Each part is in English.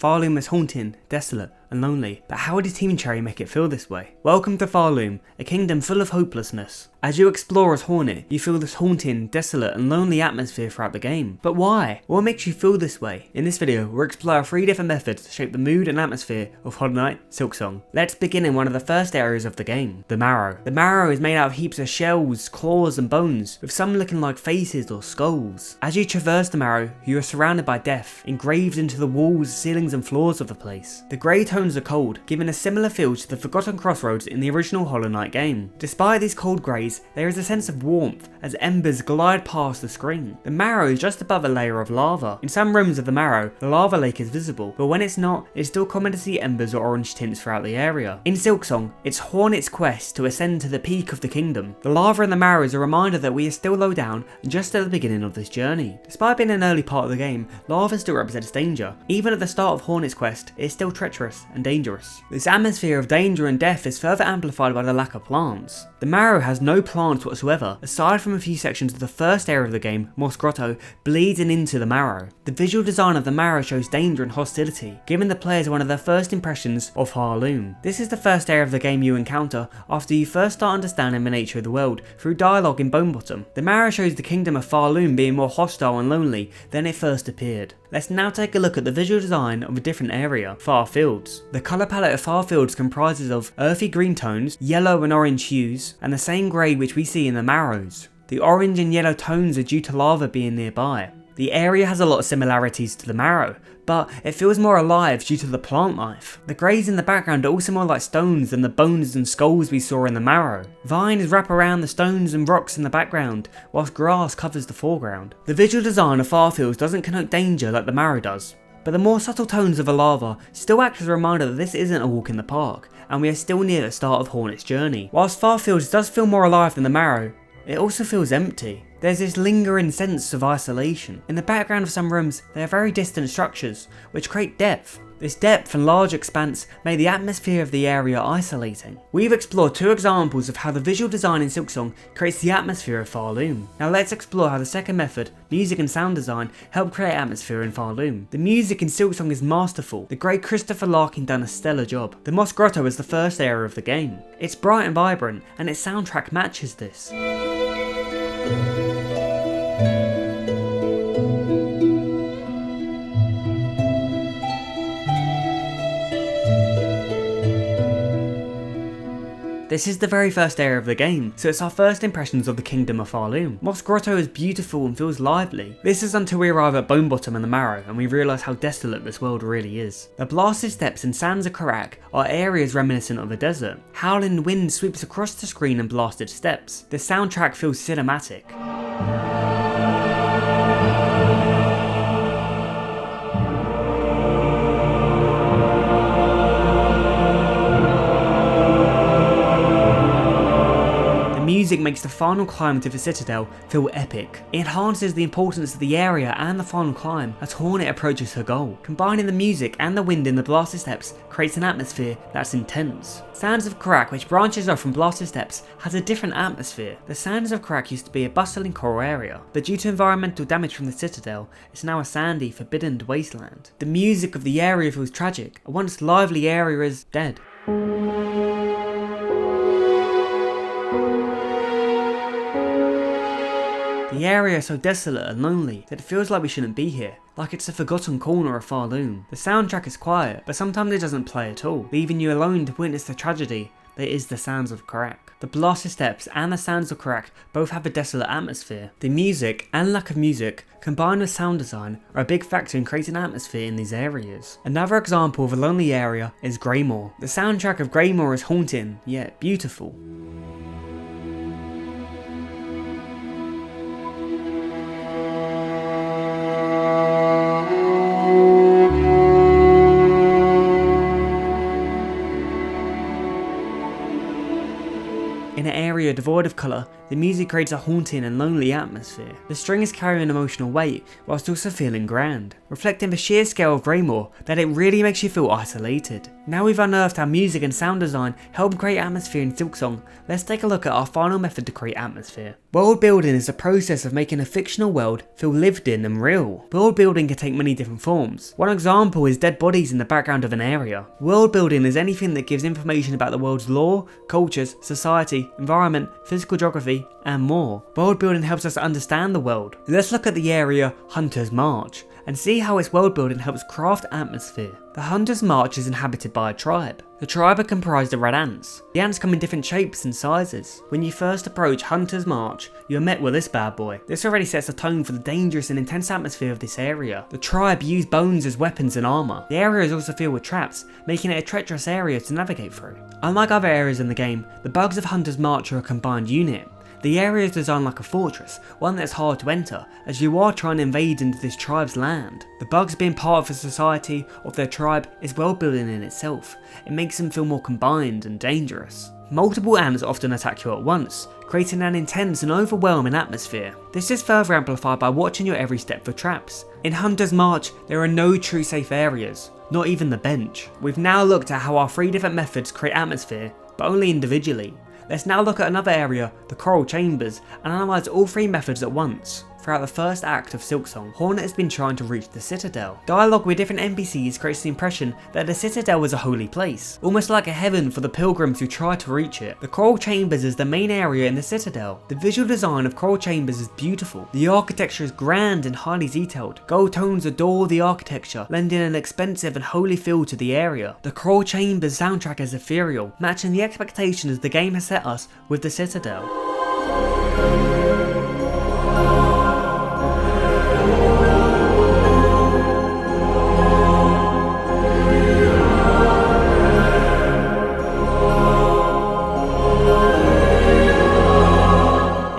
Farloom is haunting, desolate, and lonely, but how did Team Cherry make it feel this way? Welcome to Farloom, a kingdom full of hopelessness. As you explore as Hornet, you feel this haunting, desolate, and lonely atmosphere throughout the game. But why? What makes you feel this way? In this video, we'll explore 3 different methods to shape the mood and atmosphere of Hollowknight, Silksong. Let's begin in one of the first areas of the game, the Marrow. The Marrow is made out of heaps of shells, claws, and bones, with some looking like faces or skulls. As you traverse the Marrow, you are surrounded by death, engraved into the walls, ceilings, and floors of the place. The grey tones are cold, giving a similar feel to the Forgotten Crossroads in the original Hollowknight game. Despite these cold greys, there is a sense of warmth as embers glide past the screen. The Marrow is just above a layer of lava. In some rooms of the Marrow, the lava lake is visible, but when it's not, it's still common to see embers or orange tints throughout the area. In Silksong, it's Hornet's quest to ascend to the peak of the kingdom. The lava in the Marrow is a reminder that we are still low down and just at the beginning of this journey. Despite being an early part of the game, lava still represents danger. Even at the start of Hornet's quest, it is still treacherous and dangerous. This atmosphere of danger and death is further amplified by the lack of plants. The Marrow has no plants whatsoever, aside from a few sections of the first area of the game, Moss Grotto, bleeding into the Marrow. The visual design of the Marrow shows danger and hostility, giving the players one of their first impressions of Farloom. This is the first area of the game you encounter after you first start understanding the nature of the world through dialogue in Bonebottom. The Marrow shows the kingdom of Farloom being more hostile and lonely than it first appeared. Let's now take a look at the visual design of a different area, Far Fields. The colour palette of Far Fields comprises of earthy green tones, yellow and orange hues, and the same grey which we see in the Marrows. The orange and yellow tones are due to lava being nearby. The area has a lot of similarities to the Marrow, but it feels more alive due to the plant life. The greys in the background are also more like stones than the bones and skulls we saw in the Marrow. Vines wrap around the stones and rocks in the background, whilst grass covers the foreground. The visual design of Farfields doesn't connote danger like the Marrow does, but the more subtle tones of the lava still act as a reminder that this isn't a walk in the park, and we are still near the start of Hornet's journey. Whilst Farfields does feel more alive than the Marrow, it also feels empty. There's this lingering sense of isolation. In the background of some rooms, there are very distant structures, which create depth. This depth and large expanse make the atmosphere of the area isolating. We've explored 2 examples of how the visual design in Silksong creates the atmosphere of Farloom. Now let's explore how the second method, music and sound design, help create atmosphere in Farloom. The music in Silksong is masterful. The great Christopher Larkin done a stellar job. The Moss Grotto is the first area of the game. It's bright and vibrant, and its soundtrack matches this. This is the very first area of the game, so it's our first impressions of the kingdom of Farloom. Moss Grotto is beautiful and feels lively. This is until we arrive at Bonebottom and the Marrow and we realise how desolate this world really is. The blasted steppes and sands of Karak are areas reminiscent of a desert. Howling wind sweeps across the screen and blasted steppes. The soundtrack feels cinematic. Music makes the final climb to the Citadel feel epic. It enhances the importance of the area and the final climb as Hornet approaches her goal. Combining the music and the wind in the blasted steppes creates an atmosphere that's intense. Sands of Karak, which branches off from blasted steppes, has a different atmosphere. The Sands of Karak used to be a bustling coral area, but due to environmental damage from the Citadel, it's now a sandy, forbidden wasteland. The music of the area feels tragic. A once lively area is dead. The area is so desolate and lonely that it feels like we shouldn't be here, like it's a forgotten corner of Farloom. The soundtrack is quiet, but sometimes it doesn't play at all, leaving you alone to witness the tragedy that is the Sands of Karak. The blasted steppes and the Sands of Karak both have a desolate atmosphere. The music and lack of music, combined with sound design, are a big factor in creating an atmosphere in these areas. Another example of a lonely area is Greymoor. The soundtrack of Greymoor is haunting, yet beautiful. In an area devoid of colour, the music creates a haunting and lonely atmosphere. The strings carry an emotional weight whilst also feeling grand, reflecting the sheer scale of Greymoor that it really makes you feel isolated. Now we've unearthed how music and sound design help create atmosphere in Silksong, let's take a look at our final method to create atmosphere. World building is the process of making a fictional world feel lived in and real. World building can take many different forms. One example is dead bodies in the background of an area. World building is anything that gives information about the world's lore, cultures, society, environment, physical geography, and more. World building helps us understand the world. Let's look at the area Hunter's March and see how its world building helps craft atmosphere. The Hunter's March is inhabited by a tribe. The tribe are comprised of red ants. The ants come in different shapes and sizes. When you first approach Hunter's March, you are met with this bad boy. This already sets a tone for the dangerous and intense atmosphere of this area. The tribe use bones as weapons and armour. The area is also filled with traps, making it a treacherous area to navigate through. Unlike other areas in the game, the bugs of Hunter's March are a combined unit. The area is designed like a fortress, one that's hard to enter, as you are trying to invade into this tribe's land. The bugs being part of the society of their tribe is world building in itself. It makes them feel more combined and dangerous. Multiple ants often attack you at once, creating an intense and overwhelming atmosphere. This is further amplified by watching your every step for traps. In Hunter's March, there are no true safe areas, not even the bench. We've now looked at how our 3 different methods create atmosphere, but only individually. Let's now look at another area, the Choral Chambers, and analyse all 3 methods at once. Throughout the first act of Silksong, Hollowknight has been trying to reach the Citadel. Dialogue with different NPCs creates the impression that the Citadel was a holy place, almost like a heaven for the pilgrims who try to reach it. The Choral Chambers is the main area in the Citadel. The visual design of Choral Chambers is beautiful. The architecture is grand and highly detailed. Gold tones adorn the architecture, lending an expensive and holy feel to the area. The Choral Chambers soundtrack is ethereal, matching the expectations the game has set us with the Citadel.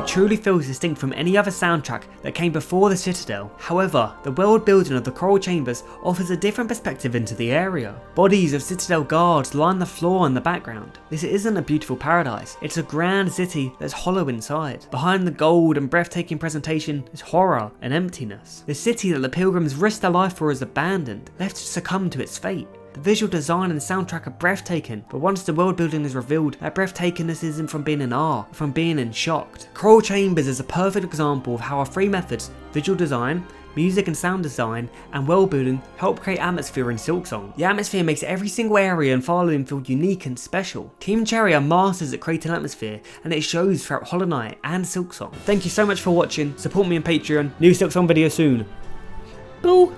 Truly feels distinct from any other soundtrack that came before the Citadel. However, the world building of the Choral Chambers offers a different perspective into the area. Bodies of Citadel guards line the floor in the background. This isn't a beautiful paradise, it's a grand city that's hollow inside. Behind the gold and breathtaking presentation is horror and emptiness. The city that the pilgrims risked their life for is abandoned, left to succumb to its fate. The visual design and soundtrack are breathtaking, but once the world building is revealed, that breathtakenness isn't from being in awe, but from being in shocked. Choral Chambers is a perfect example of how our 3 methods, visual design, music and sound design, and world building help create atmosphere in Silksong. The atmosphere makes every single area and Farloom feel unique and special. Team Cherry are masters at creating atmosphere, and it shows throughout Hollowknight and Silksong. Thank you so much for watching, support me on Patreon, new Silksong video soon. Boo!